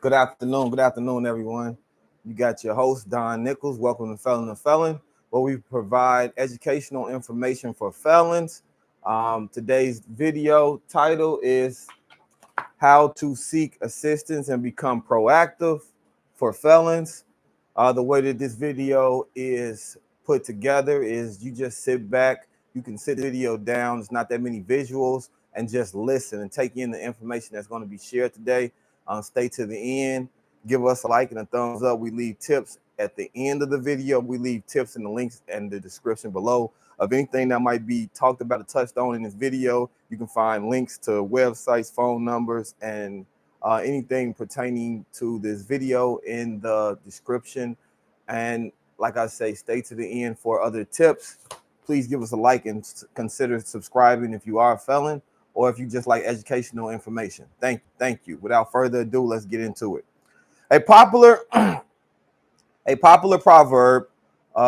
Good afternoon, everyone. You got your host, Don Nichols. Welcome to Felon2felon, where we provide educational information for felons. Today's video title is How to Seek Assistance and Become Proactive for Felons. The way that this video is put together is you just sit back, you can sit the video down, it's not that many visuals, and just listen and take in the information that's going to be shared today. Stay to the end, give us a like and a thumbs up. We leave tips at the end of the video. We leave tips in the links and the description below of anything that might be talked about or touched on in this video. You can find links to websites, phone numbers, and anything pertaining to this video in the description. And like I say, stay to the end for other tips. Please give us a like and consider subscribing if you are a felon or if you just like educational information. Thank you. Without further ado, let's get into it. A popular proverb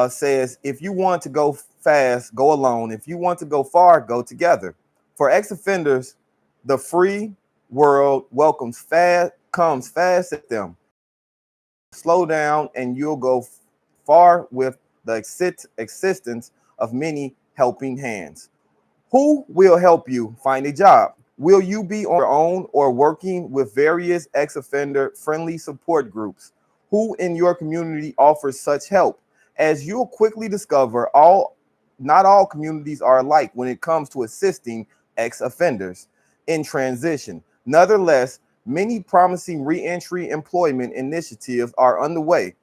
says, if you want to go fast, go alone. If you want to go far, go together. For ex-offenders, the free world comes fast at them. Slow down and you'll go far with the existence of many helping hands. Who will help you find a job? Will you be on your own or working with various ex-offender friendly support groups? Who in your community offers such help? As you'll quickly discover, not all communities are alike when it comes to assisting ex-offenders in transition. Nonetheless, many promising reentry employment initiatives are underway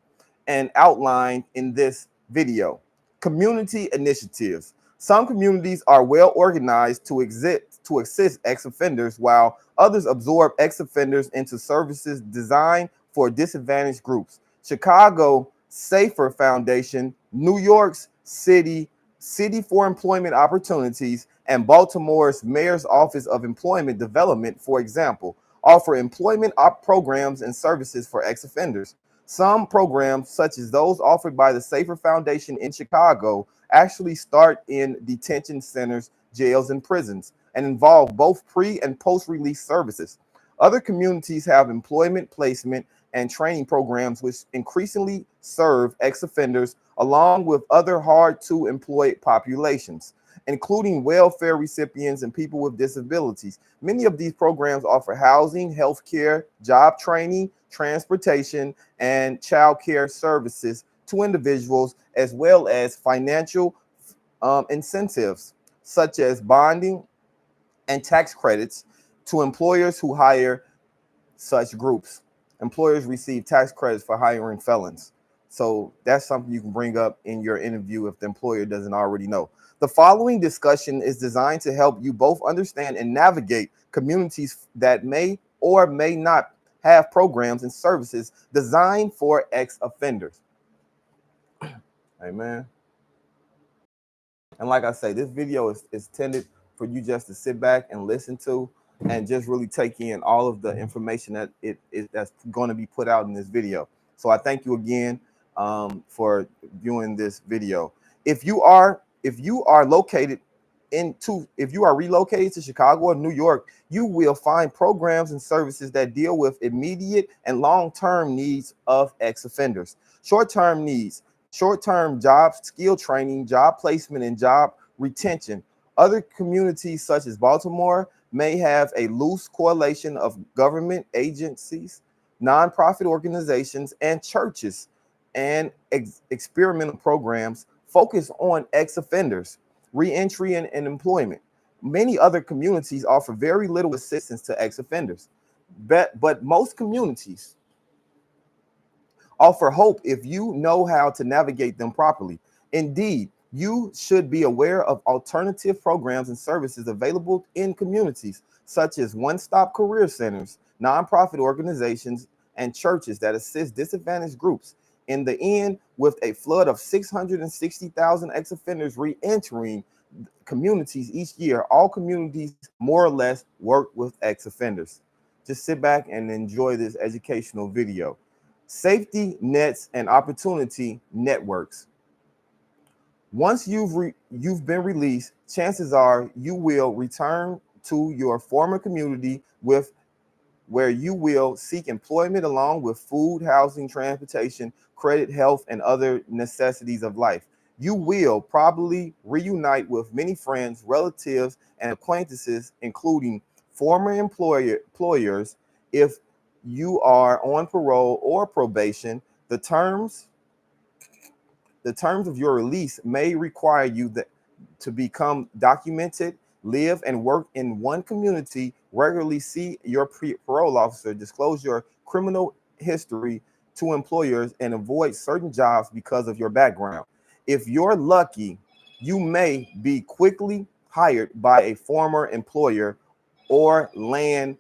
and outlined in this video. Community initiatives. Some communities are well organized to assist ex-offenders, while others absorb ex-offenders into services designed for disadvantaged groups. Chicago Safer Foundation, New York's City for Employment Opportunities, and Baltimore's Mayor's Office of Employment Development, for example, offer employment programs and services for ex-offenders. Some programs, such as those offered by the Safer Foundation in Chicago, actually start in detention centers, jails, and prisons, and involve both pre- and post-release services. Other communities have employment, placement, and training programs which increasingly serve ex-offenders along with other hard-to-employ populations, including welfare recipients and people with disabilities. Many of these programs offer housing, health care, job training, transportation, and child care services to individuals, as well as financial incentives such as bonding and tax credits to employers who hire such groups. Employers receive tax credits for hiring felons. So that's something you can bring up in your interview if the employer doesn't already know. The following discussion is designed to help you both understand and navigate communities that may or may not have programs and services designed for ex-offenders. Amen. And like I say, this video is intended for you just to sit back and listen to and just really take in all of the information that that's going to be put out in this video. So I thank you again for viewing this video. If you are relocated to Chicago or New York, you will find programs and services that deal with immediate and long-term needs of ex-offenders. Short-term needs, short-term job skill training, job placement, and job retention. Other communities such as Baltimore may have a loose correlation of government agencies, nonprofit organizations, and churches, and experimental programs focus on ex-offenders, reentry, and employment. Many other communities offer very little assistance to ex-offenders, but most communities offer hope if you know how to navigate them properly. Indeed, you should be aware of alternative programs and services available in communities such as one-stop career centers, nonprofit organizations, and churches that assist disadvantaged groups. In the end, with a flood of 660,000 ex-offenders re-entering communities each year, all communities more or less work with ex-offenders. Just sit back and enjoy this educational video. Safety nets and opportunity networks. Once you've been released, chances are you will return to your former community with where you will seek employment along with food, housing, transportation, credit, health, and other necessities of life. You will probably reunite with many friends, relatives, and acquaintances, including former employers. If you are on parole or probation, the terms of your release may require you to become documented, live and work in one community, regularly see your parole officer, disclose your criminal history to employers, and avoid certain jobs because of your background. If you're lucky, you may be quickly hired by a former employer or land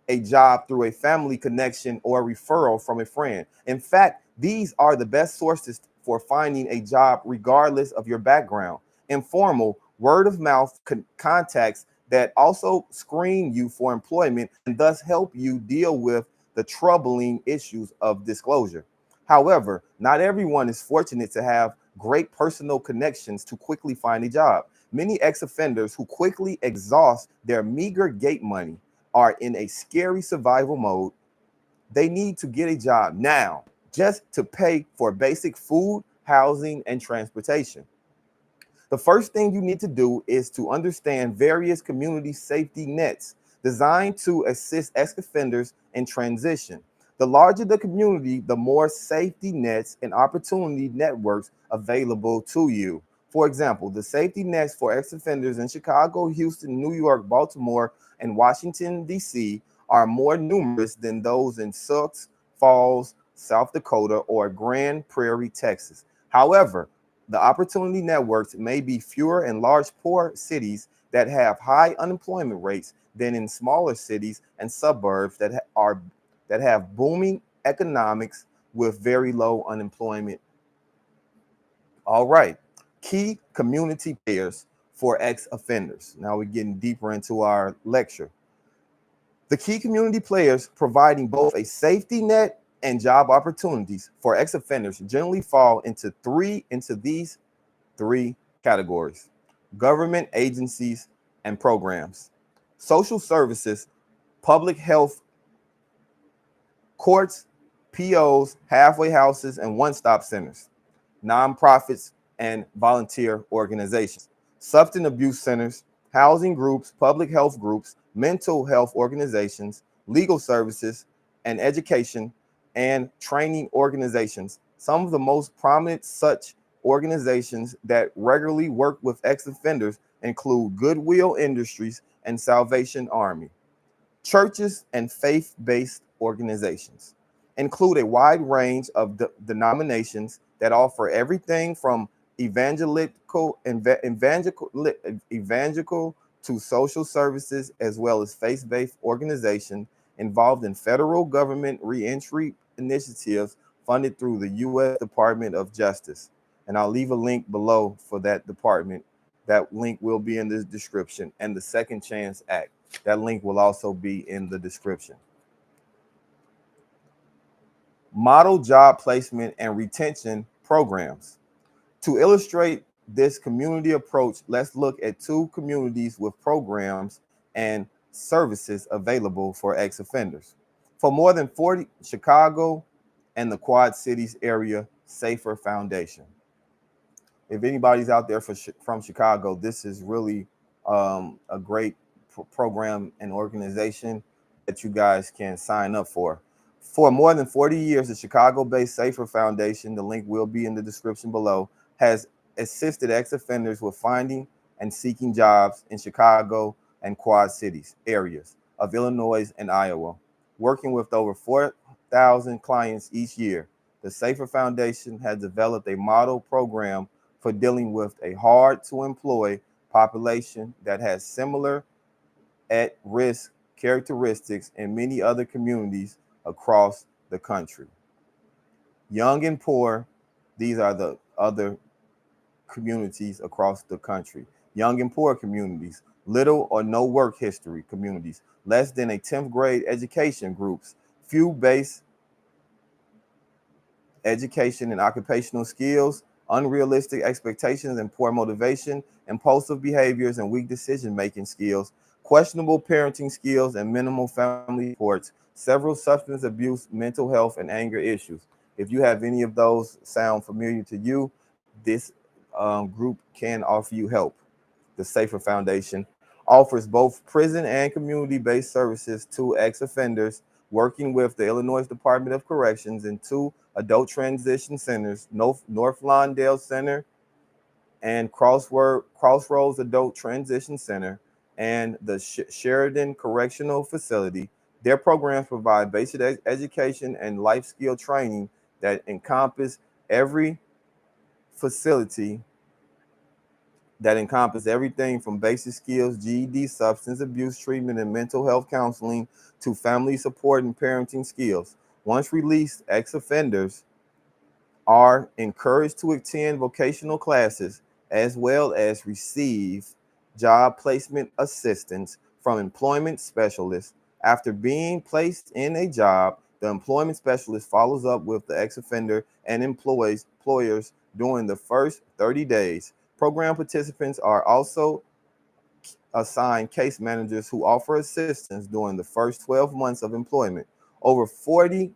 a job through a family connection or referral from a friend. In fact, these are the best sources for finding a job regardless of your background. Informal word of mouth contacts that also screen you for employment and thus help you deal with the troubling issues of disclosure. However, not everyone is fortunate to have great personal connections to quickly find a job. Many ex-offenders who quickly exhaust their meager gate money are in a scary survival mode. They need to get a job now just to pay for basic food, housing, and transportation. The first thing you need to do is to understand various community safety nets designed to assist ex-offenders in transition. The larger the community, the more safety nets and opportunity networks available to you. For example, the safety nets for ex-offenders in Chicago, Houston, New York, Baltimore, and Washington, D.C. are more numerous than those in Sioux Falls, South Dakota, or Grand Prairie, Texas. However, the opportunity networks may be fewer in large poor cities that have high unemployment rates than in smaller cities and suburbs that have booming economics with very low unemployment. All right, key community players for ex-offenders. Now we're getting deeper into our lecture. The key community players providing both a safety net and job opportunities for ex-offenders generally fall into these three categories: government agencies and programs, social services, public health, courts, POs, halfway houses, and one-stop centers, nonprofits and volunteer organizations, substance abuse centers, housing groups, public health groups, mental health organizations, legal services, and education and training organizations. Some of the most prominent such organizations that regularly work with ex-offenders include Goodwill Industries and Salvation Army. Churches and faith-based organizations include a wide range of denominations that offer everything from evangelical to social services, as well as faith-based organizations involved in federal government reentry initiatives funded through the U.S. Department of Justice. And I'll leave a link below for that department. That link will be in the description. And the Second Chance Act. That link will also be in the description. Model job placement and retention programs. To illustrate this community approach, let's look at two communities with programs and services available for ex-offenders. For more than 40, Chicago and the Quad Cities area Safer Foundation. If anybody's out there from Chicago, this is really a great program and organization that you guys can sign up for. For more than 40 years, the Chicago-based Safer Foundation, the link will be in the description below, has assisted ex-offenders with finding and seeking jobs in Chicago and Quad Cities areas of Illinois and Iowa, working with over 4,000 clients each year. The Safer Foundation has developed a model program for dealing with a hard-to-employ population that has similar at-risk characteristics in many other communities across the country. Young and poor, these are the other communities across the country. Young and poor communities, little or no work history communities, less than a 10th grade education groups, few base education and occupational skills, unrealistic expectations and poor motivation, impulsive behaviors and weak decision-making skills, questionable parenting skills and minimal family supports, several substance abuse, mental health, and anger issues. If you have any of those sound familiar to you, this group can offer you help. The Safer Foundation offers both prison and community-based services to ex-offenders, working with the Illinois Department of Corrections in two adult transition centers, North Lawndale Center and Crossroads Adult Transition Center, and the Sheridan Correctional Facility. Their programs provide basic education and life skill training that encompass every facility that encompass everything from basic skills, GED, substance abuse treatment, and mental health counseling to family support and parenting skills. Once released, ex-offenders are encouraged to attend vocational classes as well as receive job placement assistance from employment specialists. After being placed in a job, the employment specialist follows up with the ex-offender and employers during the first 30 days. Program participants are also assigned case managers who offer assistance during the first 12 months of employment. Over 40%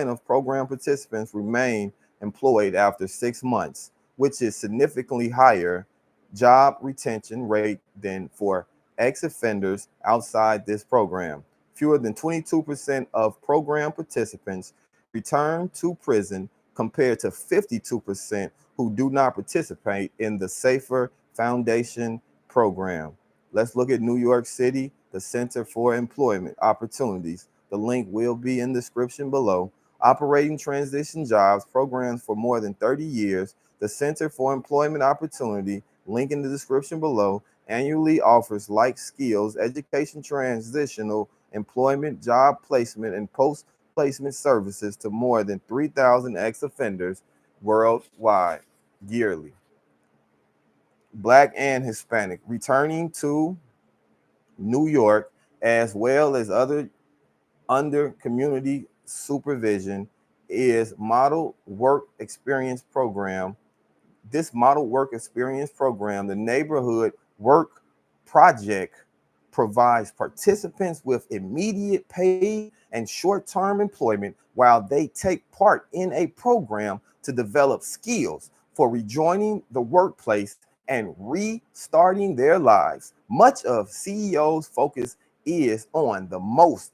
of program participants remain employed after 6 months, which is significantly higher job retention rate than for ex-offenders outside this program. Fewer than 22% of program participants return to prison compared to 52% who do not participate in the Safer Foundation program. Let's look at New York City, the Center for Employment Opportunities. The link will be in the description below. Operating transition jobs programs for more than 30 years, the Center for Employment Opportunity, link in the description below, annually offers like skills, education, transitional employment, job placement, and post-placement services to more than 3,000 ex-offenders worldwide yearly. Black and Hispanic returning to New York as well as other under community supervision is Model Work Experience Program. This Model Work Experience Program, the Neighborhood Work Project, provides participants with immediate paid and short-term employment while they take part in a program to develop skills for rejoining the workplace and restarting their lives. Much of CEO's focus is on the most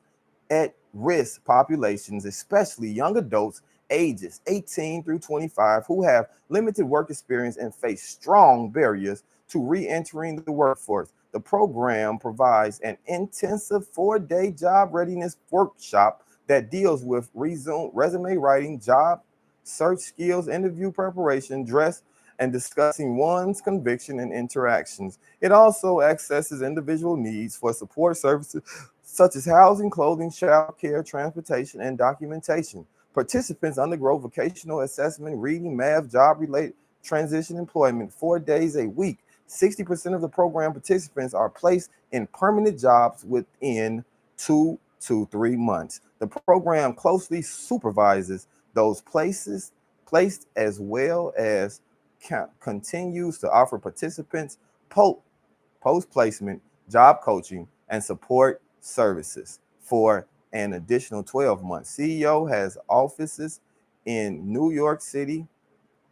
at-risk populations, especially young adults ages 18 through 25 who have limited work experience and face strong barriers to re-entering the workforce. The program provides an intensive 4-day job readiness workshop that deals with resume writing, job search skills, interview preparation, dress, and discussing one's conviction and interactions. It also accesses individual needs for support services such as housing, clothing, child care, transportation, and documentation. Participants undergo vocational assessment, reading, math, job-related transition employment 4 days a week. 60% of the program participants are placed in permanent jobs within 2 to 3 months. The program closely supervises those placed as well as continues to offer participants post-placement job coaching and support services for an additional 12 months. CEO has offices in New York City,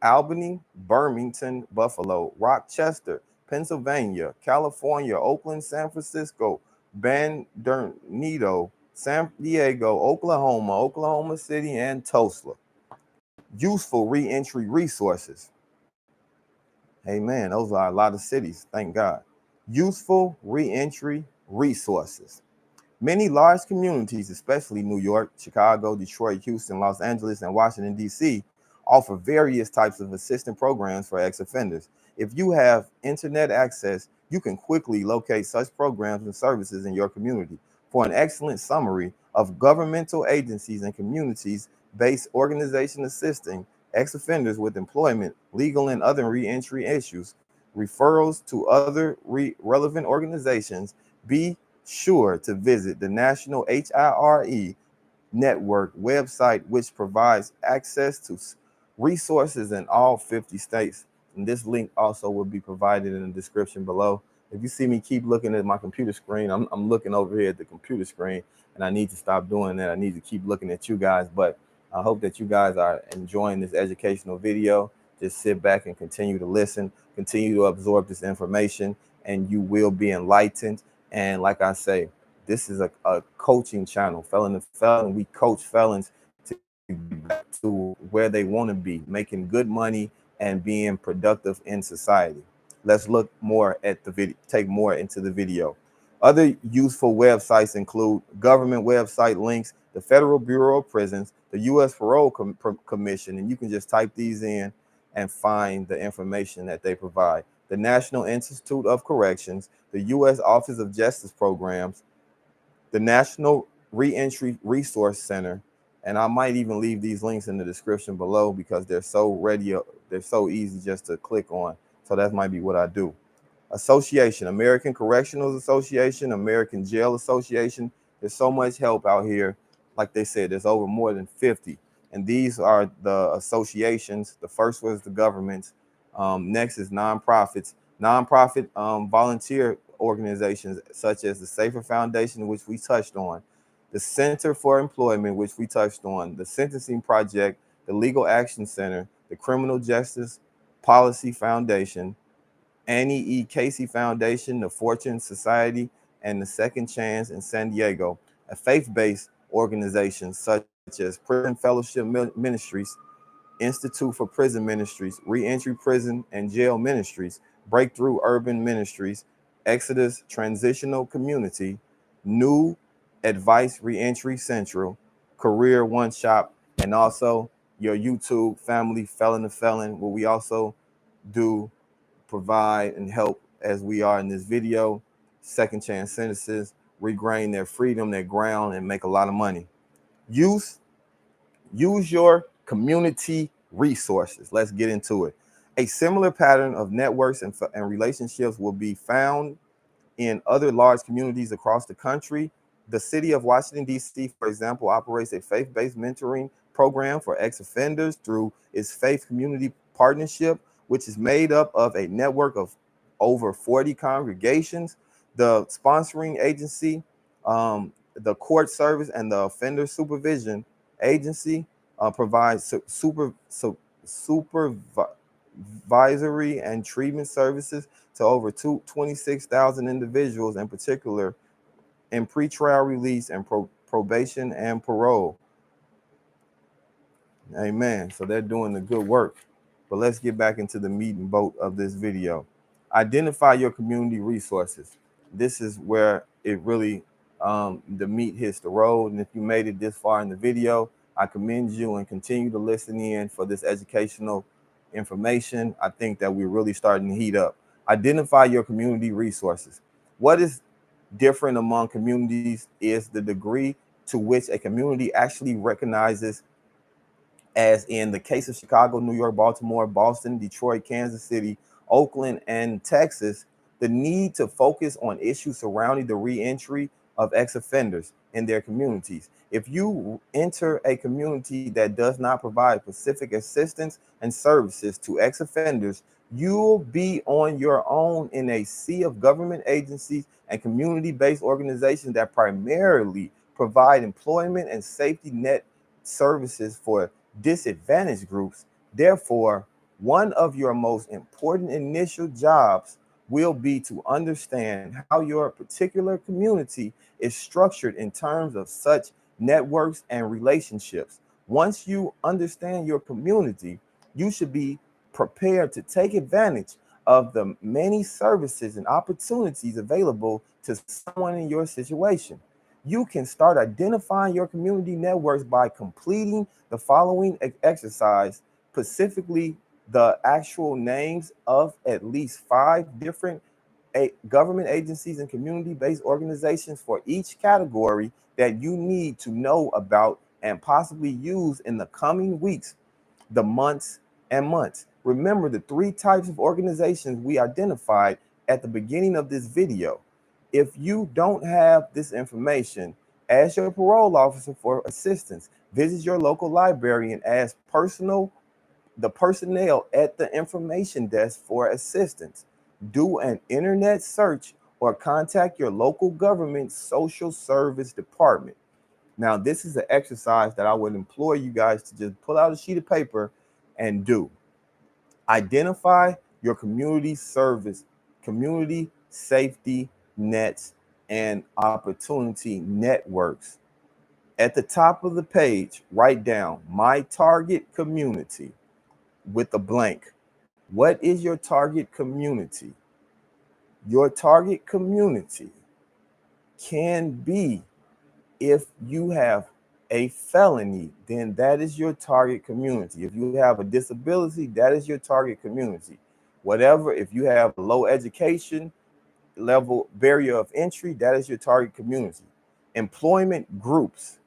Albany, Birmingham, Buffalo, Rochester, Pennsylvania, California, Oakland, San Francisco, Bernardino, San Diego, Oklahoma City, and Tulsa. Useful reentry resources. Amen. Those are a lot of cities. Thank God. Useful reentry resources. Many large communities, especially New York, Chicago, Detroit, Houston, Los Angeles, and Washington, D.C., offer various types of assistance programs for ex-offenders. If you have internet access, you can quickly locate such programs and services in your community. For an excellent summary of governmental agencies and communities-based organizations assisting ex-offenders with employment, legal, and other reentry issues, referrals to other relevant organizations, be sure to visit the National HIRE Network website, which provides access to resources in all 50 states. And this link also will be provided in the description below. If you see me keep looking at my computer screen, I'm looking over here at the computer screen, and I need to stop doing that. I need to keep looking at you guys. But I hope that you guys are enjoying this educational video. Just sit back and continue to listen, continue to absorb this information, and you will be enlightened. And like I say, this is a coaching channel, Felon to Felon. We coach felons to get back to where they want to be, making good money and being productive in society. Let's look more at the video, take more into the video. Other useful websites include government website links, the Federal Bureau of Prisons, the U.S. Parole Commission, and you can just type these in and find the information that they provide. The National Institute of Corrections, the U.S. Office of Justice Programs, the National Reentry Resource Center, and I might even leave these links in the description below because they're so easy just to click on. So that might be what I do. Association, American Correctional Association, American Jail Association. There's so much help out here. Like they said, there's over more than 50. And these are the associations. The first was the government. Next is nonprofits. Nonprofit volunteer organizations such as the Safer Foundation, which we touched on, the Center for Employment, which we touched on, the Sentencing Project, the Legal Action Center, the Criminal Justice Policy Foundation, Annie E. Casey Foundation, the Fortune Society, and the Second Chance in San Diego, a faith-based organization such as Prison Fellowship Ministries, Institute for Prison Ministries, Reentry Prison and Jail Ministries, Breakthrough Urban Ministries, Exodus Transitional Community, New Advice Reentry Central, Career One Shop, and also your YouTube family, Felon to Felon, where we also do provide and help, as we are in this video, second chance sentences, regain their freedom, their ground, and make a lot of money. Use your community resources. Let's get into it. A similar pattern of networks and relationships will be found in other large communities across the country. The city of Washington, D.C., for example, operates a faith-based mentoring program for ex-offenders through its Faith Community Partnership, which is made up of a network of over 40 congregations. The sponsoring agency, the court service, and the offender supervision agency provides supervisory and treatment services to over 26,000 individuals, in particular in pretrial release and probation and parole. Amen. So they're doing the good work. But let's get back into the meat and boat of this video. Identify your community resources. This is where it really, the meat hits the road. And if you made it this far in the video, I commend you and continue to listen in for this educational information. I think that we're really starting to heat up. Identify your community resources. What is different among communities is the degree to which a community actually recognizes, as in the case of Chicago, New York, Baltimore, Boston, Detroit, Kansas City, Oakland, and Texas, the need to focus on issues surrounding the reentry of ex-offenders in their communities. If you enter a community that does not provide specific assistance and services to ex-offenders, you'll be on your own in a sea of government agencies and community-based organizations that primarily provide employment and safety net services for disadvantaged groups. Therefore, one of your most important initial jobs will be to understand how your particular community is structured in terms of such networks and relationships. Once you understand your community, you should be prepared to take advantage of the many services and opportunities available to someone in your situation. You can start identifying your community networks by completing the following exercise, specifically the actual names of at least 5 different government agencies and community-based organizations for each category that you need to know about and possibly use in the coming weeks, the months, and months. Remember the 3 types of organizations we identified at the beginning of this video. If you don't have this information, ask your parole officer for assistance. Visit your local library and ask the personnel at the information desk for assistance. Do an internet search or contact your local government social service department. Now, this is an exercise that I would implore you guys to just pull out a sheet of paper and do. Identify your community safety nets, and opportunity networks. At the top of the page, write down my target community with a blank. What is your target community? Your target community can be, if you have a felony, then that is your target community. If you have a disability, that is your target community. Whatever, if you have a low education level barrier of entry, that is your target community. Employment groups,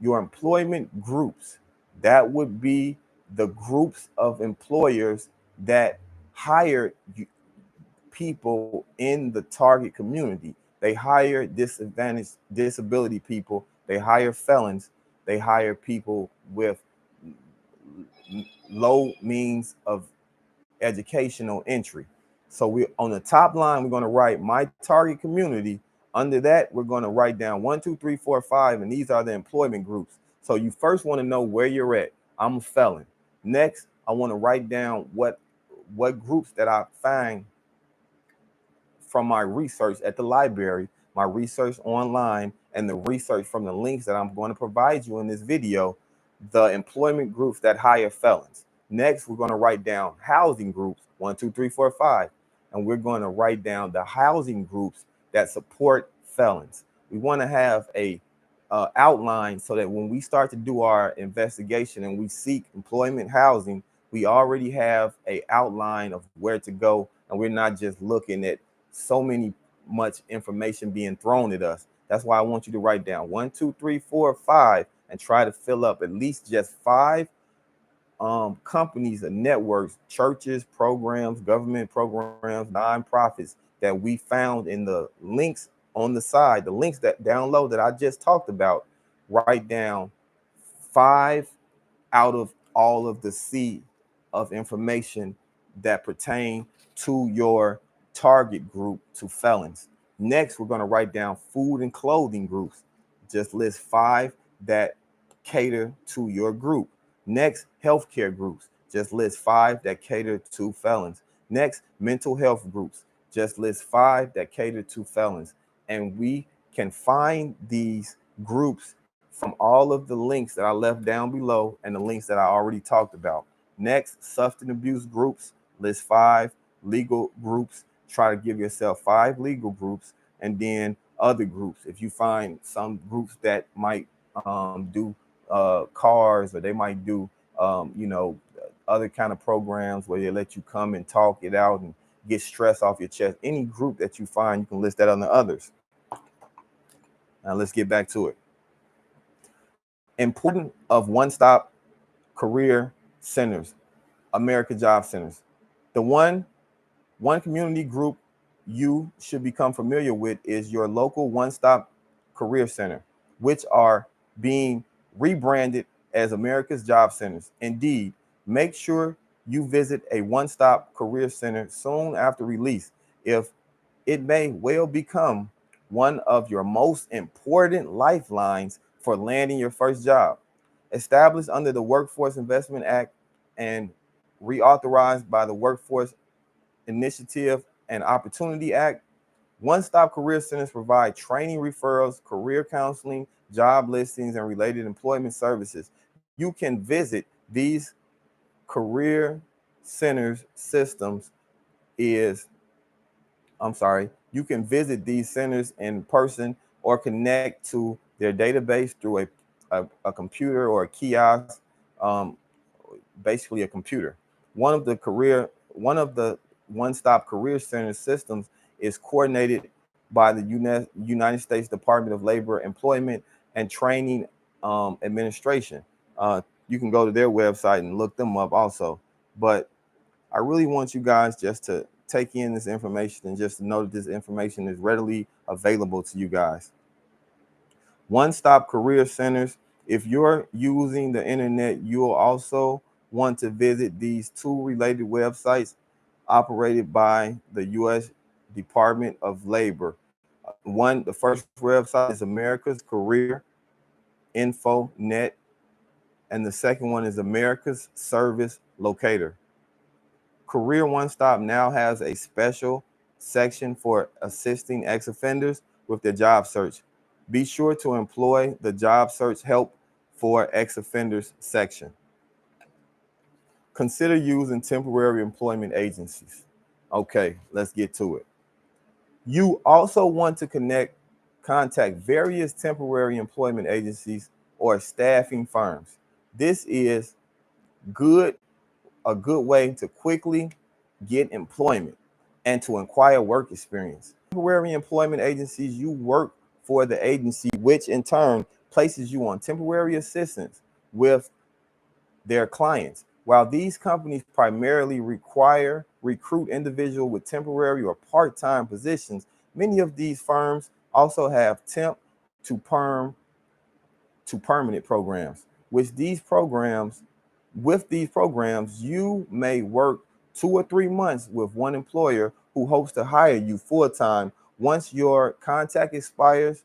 your employment groups, that would be the groups of employers that hire people in the target community. They hire disadvantaged disability people, they hire felons, they hire people with low means of educational entry. So we, on the top line, we're going to write my target community. Under that, we're going to write down 1, 2, 3, 4, 5, and these are the employment groups. So you first want to know where you're at. I'm a felon. Next, I want to write down what groups that I find from my research at the library, my research online, and the research from the links that I'm going to provide you in this video, the employment groups that hire felons. Next, we're going to write down housing groups, 1, 2, 3, 4, 5. And we're going to write down the housing groups that support felons. We want to have a outline so that when we start to do our investigation and we seek employment housing, we already have a outline of where to go, and we're not just looking at so much information being thrown at us. That's why I want you to write down 1, 2, 3, 4, 5, and try to fill up at least just 5 companies and networks, churches, programs, government programs, nonprofits that we found in the links on the side, the links that down low that I just talked about. Write down 5 out of all of the sea of information that pertain to your target group, to felons. Next, we're going to write down food and clothing groups. Just list 5 that cater to your group. Next, healthcare groups. Just list 5 that cater to felons. Next, mental health groups. Just list 5 that cater to felons. And we can find these groups from all of the links that I left down below and the links that I already talked about. Next, substance abuse groups, list 5. Legal groups, try to give yourself 5 legal groups, and then other groups. If you find some groups that might do cars, or they might do other kind of programs where they let you come and talk it out and get stress off your chest, any group that you find, you can list that on the others. Now let's get back to it. Important of one-stop career centers, America Job Centers. The one community group you should become familiar with is your local one-stop career center, which are being rebranded as America's Job Centers. Indeed, make sure you visit a one-stop career center soon after release, if it may well become one of your most important lifelines for landing your first job. Established under the Workforce Investment Act and reauthorized by the Workforce Initiative and Opportunity Act, one-stop career centers provide training, referrals, career counseling, job listings, and related employment services. You can visit these career centers systems you can visit these centers in person or connect to their database through a computer or a kiosk, basically a computer. One of the one-stop career center systems is coordinated by the United States Department of Labor, Employment, and Training Administration. You can go to their website and look them up also. But I really want you guys just to take in this information and just to know that this information is readily available to you guys. One-stop career centers. If you're using the internet, you'll also want to visit these 2 related websites. operated by the U.S. Department of Labor. The first website is America's Career Info Net, and the second one is America's Service Locator. Career One Stop now has a special section for assisting ex-offenders with their job search. Be sure to employ the job search help for ex-offenders section. Consider using temporary employment agencies. Okay, let's get to it. You also want to contact various temporary employment agencies or staffing firms. This is a good way to quickly get employment and to acquire work experience. Temporary employment agencies, you work for the agency, which in turn places you on temporary assistance with their clients. While these companies primarily recruit individuals with temporary or part-time positions, many of these firms also have temp to permanent programs, with these programs, you may work 2 or 3 months with one employer who hopes to hire you full-time. Once your contract expires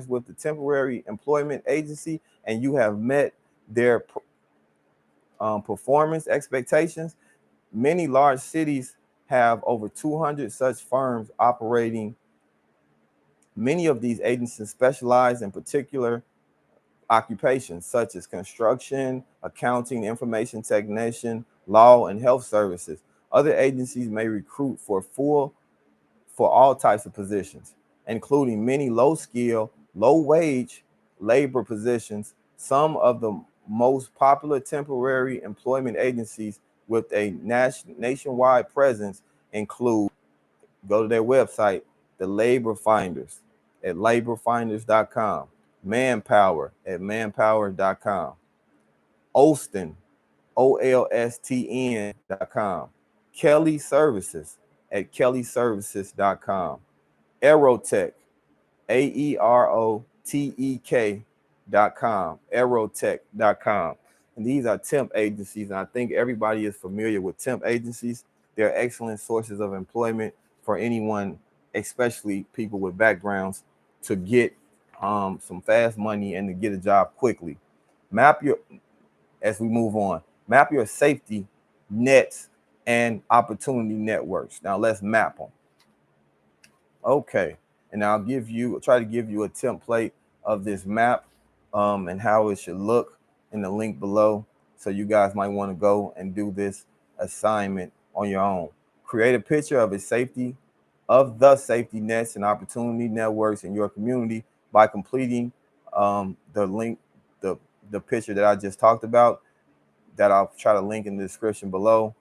with the temporary employment agency and you have met their performance expectations, many large cities have over 200 such firms operating. Many of these agencies specialize in particular occupations such as construction, accounting, information technician, law, and health services. Other agencies may recruit for all types of positions, including many low-skill, low-wage labor positions. Some of the most popular temporary employment agencies with a nationwide presence include, go to their website, the Labor Finders at laborfinders.com, Manpower at manpower.com, Olston, OLSTN.com, Kelly Services at kellyservices.com, Aerotech, AEROTEK.com, aerotech.com. And these are temp agencies, and I think everybody is familiar with temp agencies. They're excellent sources of employment for anyone, especially people with backgrounds, to get some fast money and to get a job quickly. As we move on, map your safety nets and opportunity networks. Now let's map them. Okay, and I'll try to give you a template of this map and how it should look in the link below. So you guys might want to go and do this assignment on your own. Create a picture of the safety nets and opportunity networks in your community by completing the picture that I just talked about, that I'll try to link in the description below.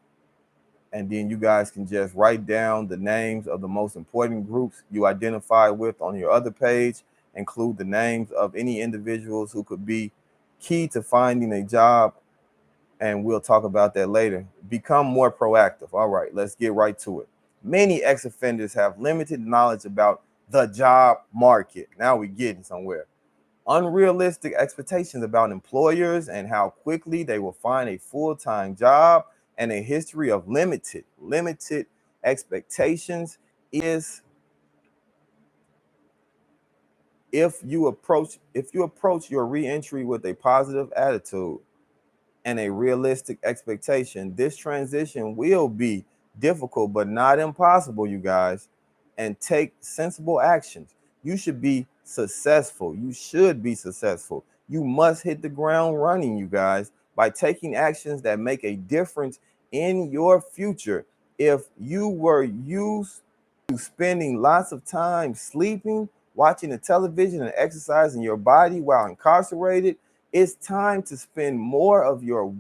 And then you guys can just write down the names of the most important groups you identify with on your other page, include the names of any individuals who could be key to finding a job, and we'll talk about that later. Become more proactive. All right, let's get right to it. Many ex-offenders have limited knowledge about the job market. Now we're getting somewhere. Unrealistic expectations about employers and how quickly they will find a full-time job, and a history of limited expectations is if you approach your reentry with a positive attitude and a realistic expectation, this transition will be difficult but not impossible, you guys, and take sensible actions. You should be successful. You must hit the ground running, you guys, by taking actions that make a difference in your future. If you were used to spending lots of time sleeping, watching the television, and exercising your body while incarcerated, it's time to spend more of your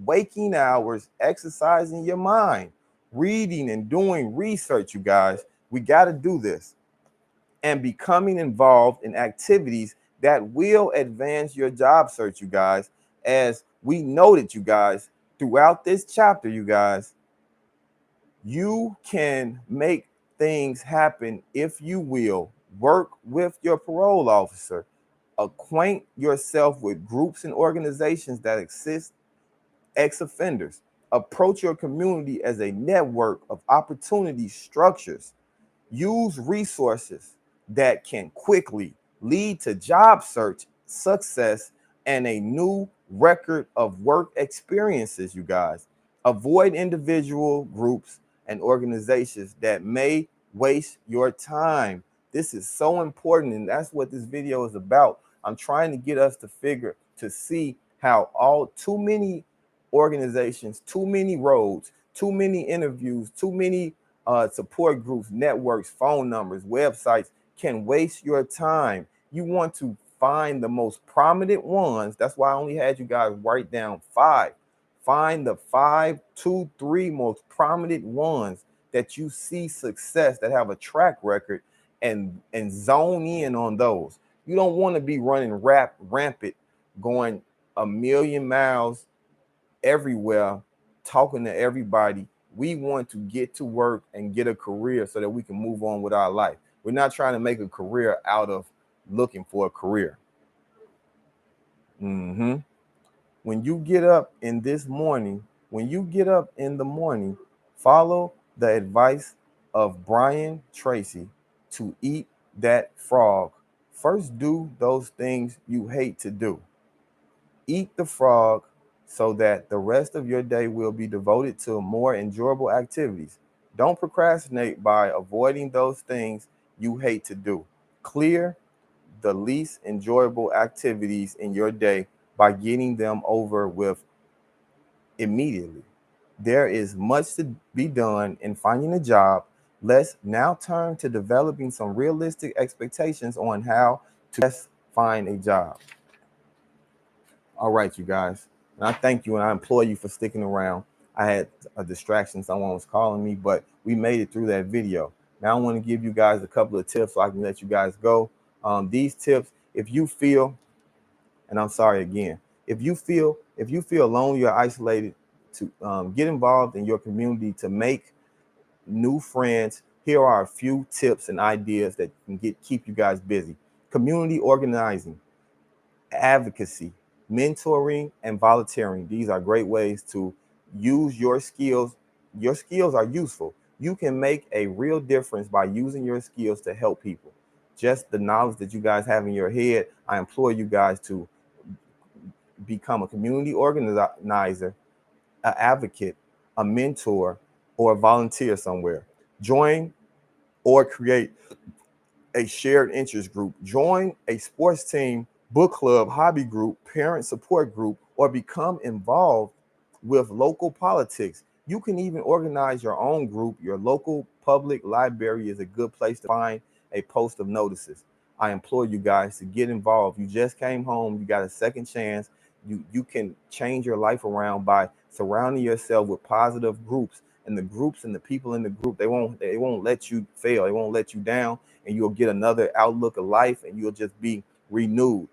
waking hours exercising your mind, reading and doing research, you guys. We got to do this, and becoming involved in activities that will advance your job search, you guys. As we noted, you guys, throughout this chapter, you guys, you can make things happen if you will work with your parole officer, acquaint yourself with groups and organizations that assist ex-offenders, Approach your community as a network of opportunity structures. Use resources that can quickly lead to job search success and a new record of work experiences, you guys. Avoid individual groups and organizations that may waste your time. This is so important, and that's what this video is about. I'm trying to get us to see how all too many organizations, too many roads, too many interviews, too many support groups, networks, phone numbers, websites can waste your time. You want to find the most prominent ones. That's why I only had you guys write down 5. Find the 5, 2, 3 most prominent ones that you see success, that have a track record, and zone in on those. You don't want to be running rampant, going a million miles everywhere, talking to everybody. We want to get to work and get a career so that we can move on with our life. We're not trying to make a career out of looking for a career. When you get up in this morning, when you get up in the morning, follow the advice of Brian Tracy to eat that frog. First, do those things you hate to do. Eat the frog so that the rest of your day will be devoted to more enjoyable activities. Don't procrastinate by avoiding those things you hate to do. Clear the least enjoyable activities in your day by getting them over with immediately. There is much to be done in finding a job. Let's now turn to developing some realistic expectations on how to best find a job. All right, you guys. And I thank you and I implore you for sticking around. I had a distraction. Someone was calling me, but we made it through that video. Now I want to give you guys a couple of tips so I can let you guys go. These tips, if you feel, and I'm sorry again, if you feel lonely or isolated, to get involved in your community to make new friends, here are a few tips and ideas that can keep you guys busy. Community organizing, advocacy, mentoring, and volunteering. These are great ways to use your skills. Your skills are useful. You can make a real difference by using your skills to help people. Just the knowledge that you guys have in your head, I implore you guys to become a community organizer, an advocate, a mentor, or a volunteer somewhere. Join or create a shared interest group. Join a sports team, book club, hobby group, parent support group, or become involved with local politics. You can even organize your own group. Your local public library is a good place to find a post of notices. I implore you guys to get involved. You just came home, you got a second chance. You can change your life around by surrounding yourself with positive groups. And the groups and the people in the group, they won't let you fail. They won't let you down, and you'll get another outlook of life, and you'll just be renewed.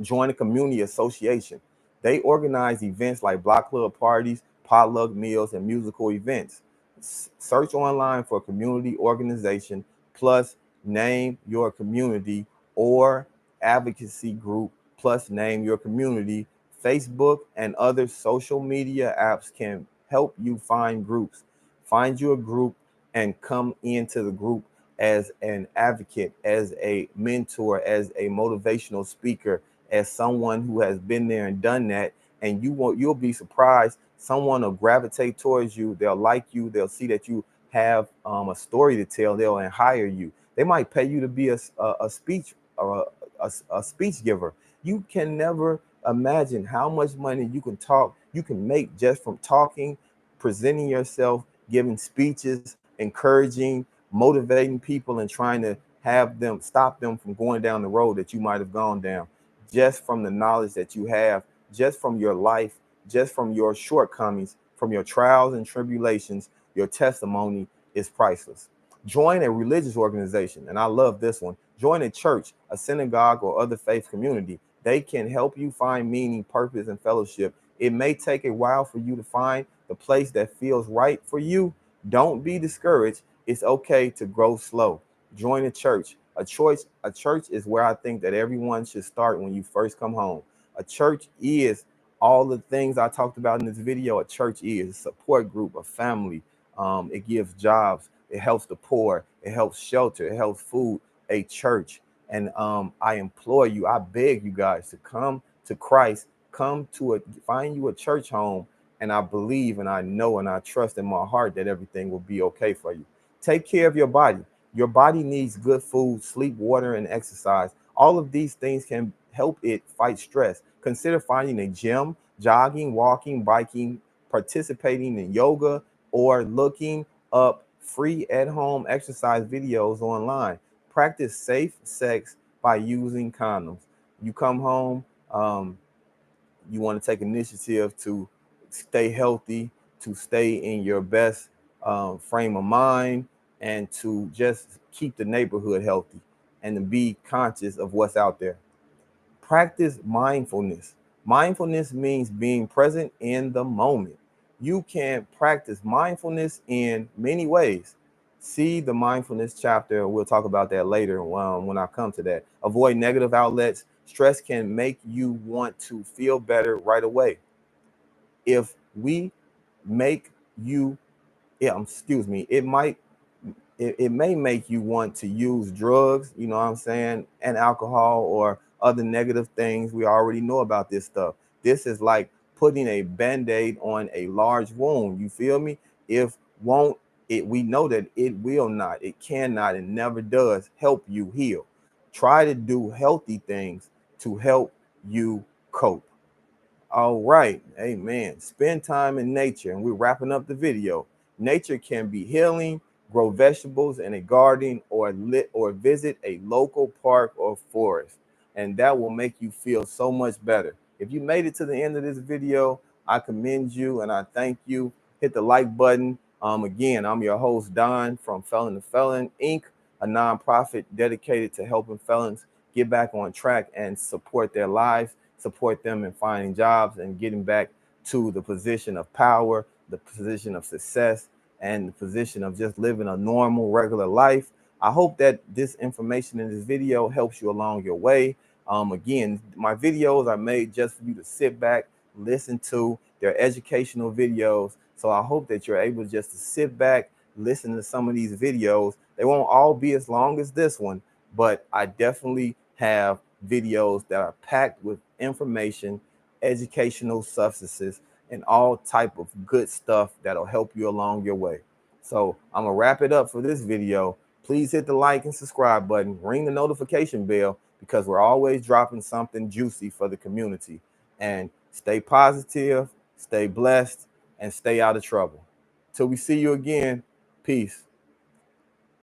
Join a community association. They organize events like block club parties, potluck meals, and musical events. Search online for community organization, plus name your community, or advocacy group, plus name your community. Facebook and other social media apps can help you find groups. Find you a group and come into the group as an advocate, as a mentor, as a motivational speaker, as someone who has been there and done that. And you'll be surprised. Someone will gravitate towards you. They'll like you. They'll see that you have a story to tell. They'll hire you. They might pay you to be a speech or a speech giver. You can never imagine how much money you can make just from talking, presenting yourself, giving speeches, encouraging, motivating people, and trying to stop them from going down the road that you might have gone down, just from the knowledge that you have, just from your life, just from your shortcomings, from your trials and tribulations. Your testimony is priceless. Join a religious organization, and I love this one. Join a church, a synagogue, or other faith community. They can help you find meaning, purpose, and fellowship. It may take a while for you to find the place that feels right for you. Don't be discouraged. It's okay to grow slow. Join a church. A church is where I think that everyone should start when you first come home. A church is all the things I talked about in this video. A church is a support group, a family. It gives jobs. It helps the poor. It helps shelter. It helps food. A church. And I implore you, I beg you guys to come to Christ, find you a church home. And I believe and I know and I trust in my heart that everything will be okay for you. Take care of your body. Your body needs good food, sleep, water, and exercise. All of these things can help it fight stress. Consider finding a gym, jogging, walking, biking, participating in yoga, or looking up free at-home exercise videos online. Practice safe sex by using condoms. You come home, you want to take initiative to stay healthy, to stay in your best frame of mind, and to just keep the neighborhood healthy and to be conscious of what's out there. Practice mindfulness. Mindfulness means being present in the moment. You can practice mindfulness in many ways. See the mindfulness chapter. We'll talk about that later when I come to that. Avoid negative outlets. Stress can make you want to feel better right away. If we make you, excuse me, it may make you want to use drugs, you know what I'm saying, and alcohol or other negative things. We already know about this stuff. This is like putting a band-aid on a large wound. You feel me? If won't it, we know that it will not, it cannot, and never does help you heal. Try to do healthy things to help you cope. All right, amen. Spend time in nature, and we're wrapping up the video. Nature can be healing. Grow vegetables in a garden, or visit a local park or forest, and that will make you feel so much better. If you made it to the end of this video, I commend you and I thank you. Hit the like button. Again, I'm your host, Don, from Felon2felon Inc., a nonprofit dedicated to helping felons get back on track and support their lives, support them in finding jobs and getting back to the position of power, the position of success, and the position of just living a normal, regular life. I hope that this information in this video helps you along your way. Again, my videos are made just for you to sit back, listen to. They're educational videos. So I hope that you're able just to sit back, listen to some of these videos. They won't all be as long as this one, but I definitely have videos that are packed with information, educational substances, and all type of good stuff that'll help you along your way. So I'm gonna wrap it up for this video. Please hit the like and subscribe button, ring the notification bell, because we're always dropping something juicy for the community. And stay positive, stay blessed, and stay out of trouble. Till we see you again, peace.